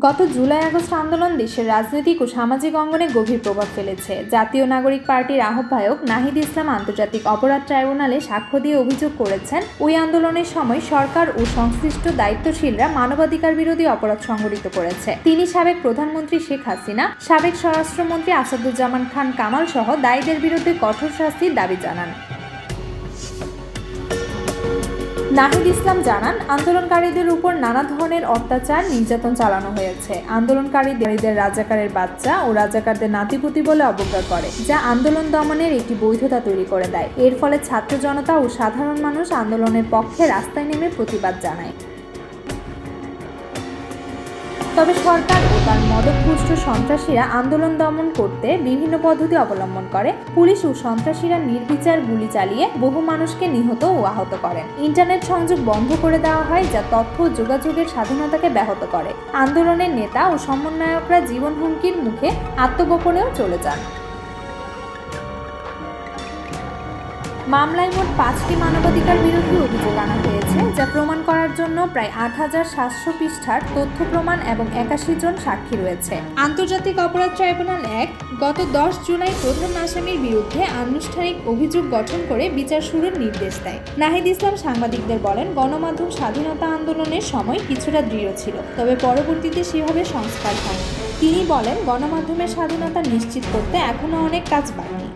গত জুলাই-আগস্ট আন্দোলন দেশের রাজনৈতিক ও সামাজিক অঙ্গনে গভীর প্রভাব ফেলেছে। জাতীয় নাগরিক পার্টির আহ্বায়ক নাহিদ ইসলাম আন্তর্জাতিক অপরাধ ট্রাইব্যুনালে সাক্ষ্য দিয়ে অভিযোগ করেছেন, ওই আন্দোলনের সময় সরকার ও সংশ্লিষ্ট দায়িত্বশীলরা মানবাধিকার বিরোধী অপরাধ সংঘটিত করেছে। তিনি সাবেক প্রধানমন্ত্রী শেখ হাসিনা, সাবেক স্বরাষ্ট্রমন্ত্রী আসাদুজ্জামান খান কামাল সহ দায়ীদের বিরুদ্ধে কঠোর শাস্তির দাবি জানান। নাহিদ ইসলাম জানান, আন্দোলনকারীদের উপর নানা ধরনের অত্যাচার, নির্যাতন চালানো হয়েছে। আন্দোলনকারীদের রাজাকারের বাচ্চা ও রাজাকারদের নাতিপুতি বলে অবজ্ঞা করে, যা আন্দোলন দমনের একটি বৈধতা তৈরি করে দেয়। এর ফলে ছাত্র জনতা ও সাধারণ মানুষ আন্দোলনের পক্ষে রাস্তায় নেমে প্রতিবাদ জানায়। তবে সরকার ও তার মদতপুষ্ট সন্ত্রাসীরা আন্দোলন দমন করতে বিভিন্ন পদ্ধতি অবলম্বন করে। পুলিশ ও সন্ত্রাসীরা নির্বিচার গুলি চালিয়ে বহু মানুষকে নিহত ও আহত করেন। ইন্টারনেট সংযোগ বন্ধ করে দেওয়া হয়, যা তথ্য ও যোগাযোগের স্বাধীনতাকে ব্যাহত করে। আন্দোলনের নেতা ও সমন্বয়করা জীবন হুমকির মুখে আত্মগোপনেও চলে যান। মামলায় মোট 5টি মানবাধিকার বিরোধী অভিযোগ আনা হয়েছে, যা প্রমাণ করার জন্য প্রায় 8,700 পৃষ্ঠার তথ্য প্রমাণ এবং 81 জন সাক্ষী রয়েছে। আন্তর্জাতিক অপরাধ ট্রাইব্যুনাল 1 গত 10 জুলাই প্রধান আসামির বিরুদ্ধে আনুষ্ঠানিক অভিযোগ গঠন করে বিচার শুরুর নির্দেশ দেয়। নাহিদ ইসলাম সাংবাদিকদের বলেন, গণমাধ্যম স্বাধীনতা আন্দোলনের সময় কিছুটা দৃঢ় ছিল, তবে পরবর্তীতে সেভাবে সংস্কার হয়নি। তিনি বলেন, গণমাধ্যমের স্বাধীনতা নিশ্চিত করতে এখনো অনেক কাজ বাকি।